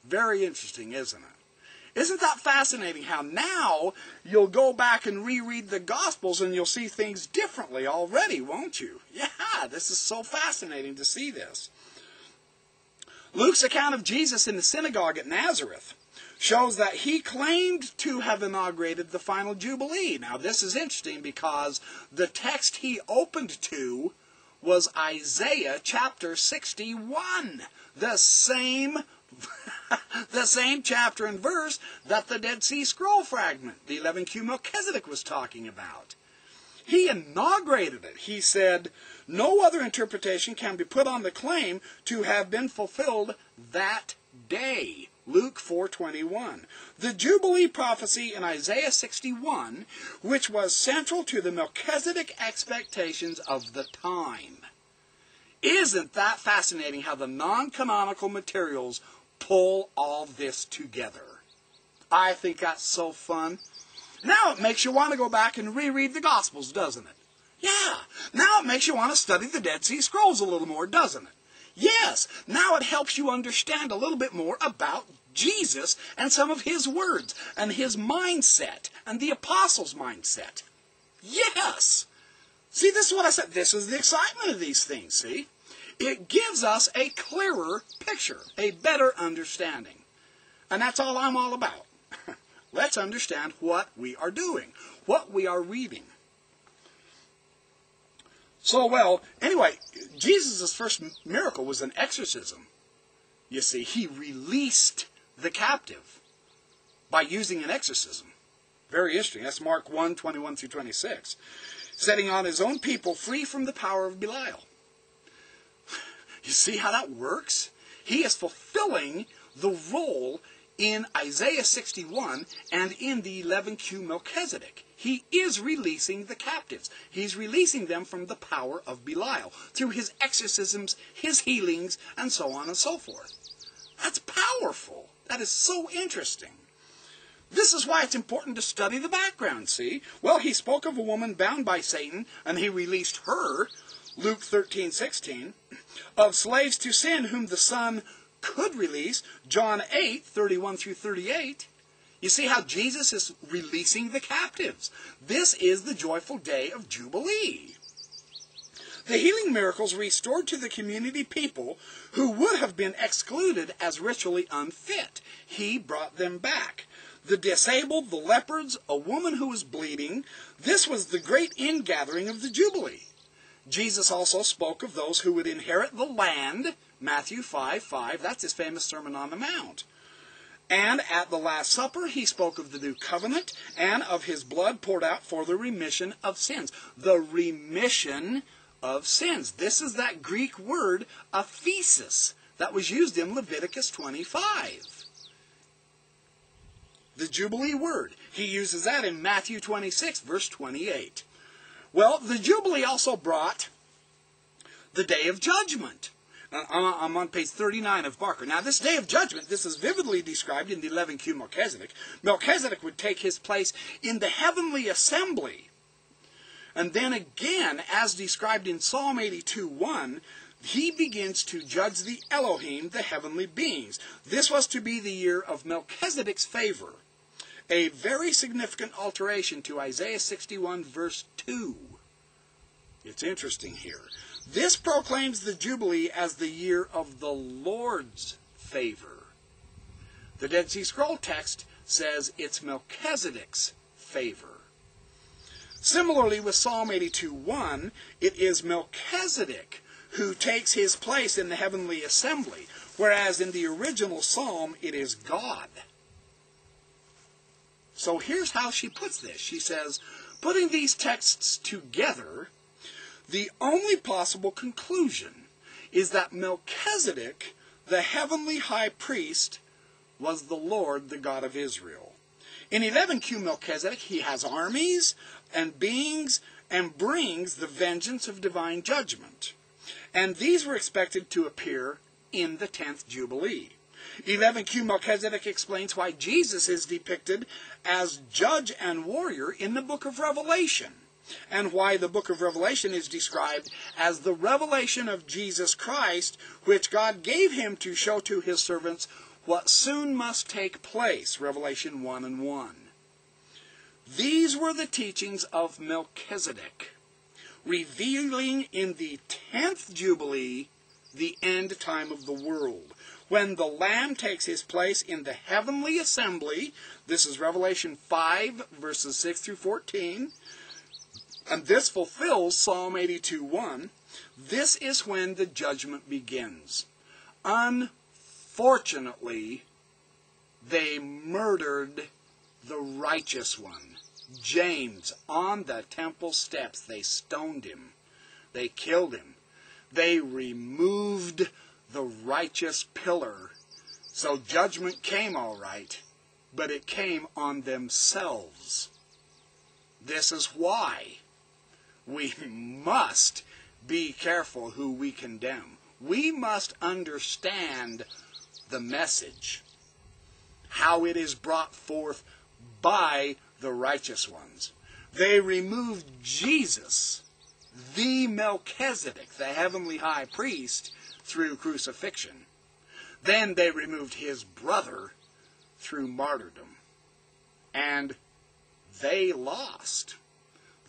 Very interesting, isn't it? Isn't that fascinating how now you'll go back and reread the Gospels and you'll see things differently already, won't you? Yeah, this is so fascinating to see this. Luke's account of Jesus in the synagogue at Nazareth shows that he claimed to have inaugurated the final Jubilee. Now this is interesting because the text he opened to was Isaiah chapter 61. The same chapter and verse that the Dead Sea Scroll fragment, the 11Q Melchizedek, was talking about. He inaugurated it. He said, no other interpretation can be put on the claim to have been fulfilled that day. Luke 4:21. The Jubilee prophecy in Isaiah 61, which was central to the Melchizedek expectations of the time. Isn't that fascinating how the non-canonical materials pull all this together? I think that's so fun. Now it makes you want to go back and reread the Gospels, doesn't it? Yeah. Now it makes you want to study the Dead Sea Scrolls a little more, doesn't it? Yes. Now it helps you understand a little bit more about Jesus and some of his words and his mindset and the apostles' mindset. Yes. See, this is what I said. This is the excitement of these things, see? It gives us a clearer picture, a better understanding. And that's all I'm all about. Let's understand what we are doing, what we are reading. So, well, anyway, Jesus' first miracle was an exorcism. You see, he released the captive by using an exorcism. Very interesting. That's Mark 1:21 through 26. Setting on his own people free from the power of Belial. You see how that works? He is fulfilling the role in Isaiah 61 and in the 11Q Melchizedek. He is releasing the captives. He's releasing them from the power of Belial through his exorcisms, his healings, and so on and so forth. That's powerful. That is so interesting. This is why it's important to study the background, see? Well, he spoke of a woman bound by Satan, and he released her, Luke 13:16, of slaves to sin whom the Son could release, John 8:31 through 38. You see how Jesus is releasing the captives. This is the joyful day of Jubilee. The healing miracles restored to the community people who would have been excluded as ritually unfit. He brought them back. The disabled, the lepers, a woman who was bleeding. This was the great ingathering of the Jubilee. Jesus also spoke of those who would inherit the land, Matthew 5:5, that's his famous Sermon on the Mount. And at the Last Supper, he spoke of the new covenant and of his blood poured out for the remission of sins. The remission of sins. This is that Greek word, aphesis, that was used in Leviticus 25. The Jubilee word. He uses that in Matthew 26, verse 28. Well, the Jubilee also brought the Day of Judgment. I'm on page 39 of Barker. Now, this Day of Judgment, this is vividly described in the 11Q Melchizedek. Melchizedek would take his place in the heavenly assembly. And then again, as described in Psalm 82:1, he begins to judge the Elohim, the heavenly beings. This was to be the year of Melchizedek's favor. A very significant alteration to Isaiah 61, verse 2. It's interesting here. This proclaims the Jubilee as the year of the Lord's favor. The Dead Sea Scroll text says it's Melchizedek's favor. Similarly, with Psalm 82:1, it is Melchizedek who takes his place in the heavenly assembly, whereas in the original psalm, it is God. So here's how she puts this. She says, putting these texts together, the only possible conclusion is that Melchizedek, the heavenly high priest, was the Lord, the God of Israel. In 11Q Melchizedek, he has armies and beings and brings the vengeance of divine judgment. And these were expected to appear in the 10th Jubilee. 11Q Melchizedek explains why Jesus is depicted as judge and warrior in the book of Revelation, and why the book of Revelation is described as the revelation of Jesus Christ, which God gave him to show to his servants what soon must take place, Revelation 1 and 1. These were the teachings of Melchizedek, revealing in the 10th Jubilee the end time of the world, when the Lamb takes his place in the heavenly assembly. This is Revelation 5, verses 6 through 14. And this fulfills Psalm 82:1. This is when the judgment begins. Unfortunately, they murdered the righteous one, James, on the temple steps. They stoned him. They killed him. They removed the righteous pillar. So judgment came all right, but it came on themselves. This is why we must be careful who we condemn. We must understand the message, how it is brought forth by the righteous ones. They removed Jesus, the Melchizedek, the heavenly high priest, through crucifixion. Then they removed his brother through martyrdom. And they lost.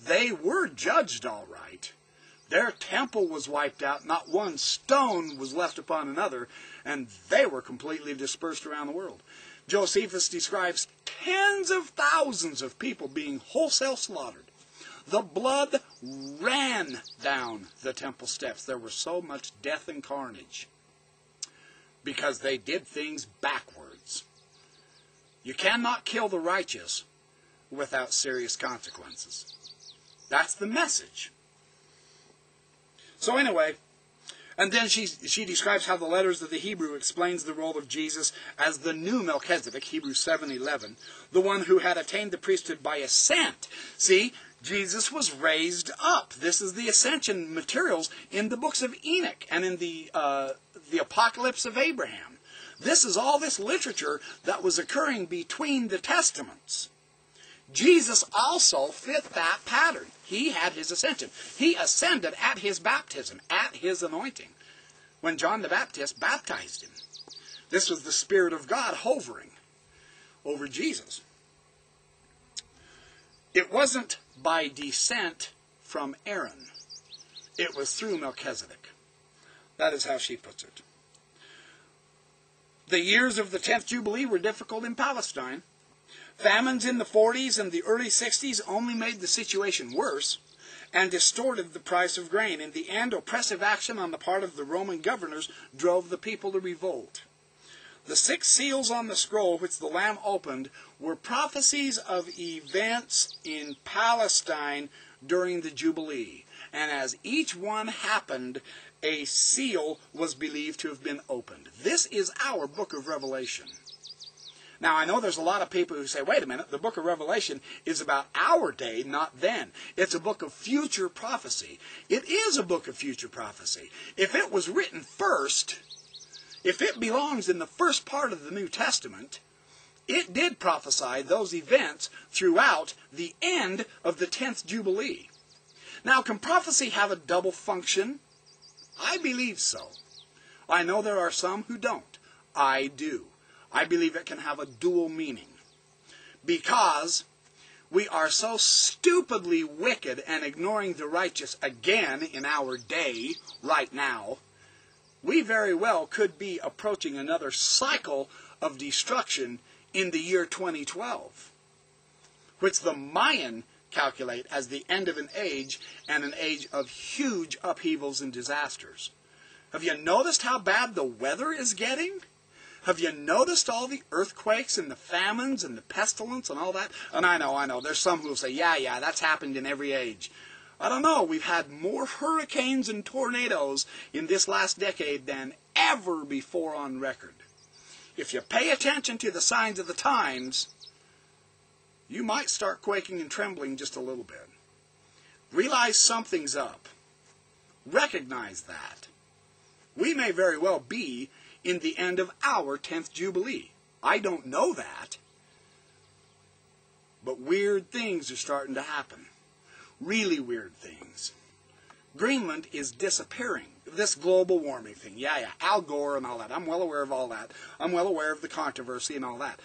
They were judged all right. Their temple was wiped out. Not one stone was left upon another. And they were completely dispersed around the world. Josephus describes tens of thousands of people being wholesale slaughtered. The blood ran down the temple steps. There was so much death and carnage because they did things backwards. You cannot kill the righteous without serious consequences. That's the message. So anyway, and then she describes how the letters of the Hebrew explains the role of Jesus as the new Melchizedek, Hebrews 7:11, the one who had attained the priesthood by ascent. See, Jesus was raised up. This is the ascension materials in the books of Enoch and in the Apocalypse of Abraham. This is all this literature that was occurring between the Testaments. Jesus also fit that pattern. He had his ascension. He ascended at his baptism, at his anointing, when John the Baptist baptized him. This was the Spirit of God hovering over Jesus. It wasn't by descent from Aaron. It was through Melchizedek. That is how she puts it. The years of the 10th Jubilee were difficult in Palestine. Famines in the 40s and the early 60s only made the situation worse and distorted the price of grain. In the end, oppressive action on the part of the Roman governors drove the people to revolt. The 6 seals on the scroll which the Lamb opened were prophecies of events in Palestine during the Jubilee. And as each one happened, a seal was believed to have been opened. This is our book of Revelation. Now, I know there's a lot of people who say, wait a minute, the book of Revelation is about our day, not then. It's a book of future prophecy. It is a book of future prophecy. If it was written first, if it belongs in the first part of the New Testament, it did prophesy those events throughout the end of the 10th Jubilee. Now, can prophecy have a double function? I believe so. I know there are some who don't. I do. I believe it can have a dual meaning. Because we are so stupidly wicked and ignoring the righteous again in our day, right now, we very well could be approaching another cycle of destruction in the year 2012, which the Mayan calculate as the end of an age and an age of huge upheavals and disasters. Have you noticed how bad the weather is getting? Have you noticed all the earthquakes and the famines and the pestilence and all that? And I know, there's some who will say, yeah, that's happened in every age. I don't know, we've had more hurricanes and tornadoes in this last decade than ever before on record. If you pay attention to the signs of the times, you might start quaking and trembling just a little bit. Realize something's up. Recognize that. We may very well be in the end of our 10th Jubilee. I don't know that. But weird things are starting to happen. Really weird things. Greenland is disappearing. This global warming thing. Yeah, Al Gore and all that. I'm well aware of all that. I'm well aware of the controversy and all that.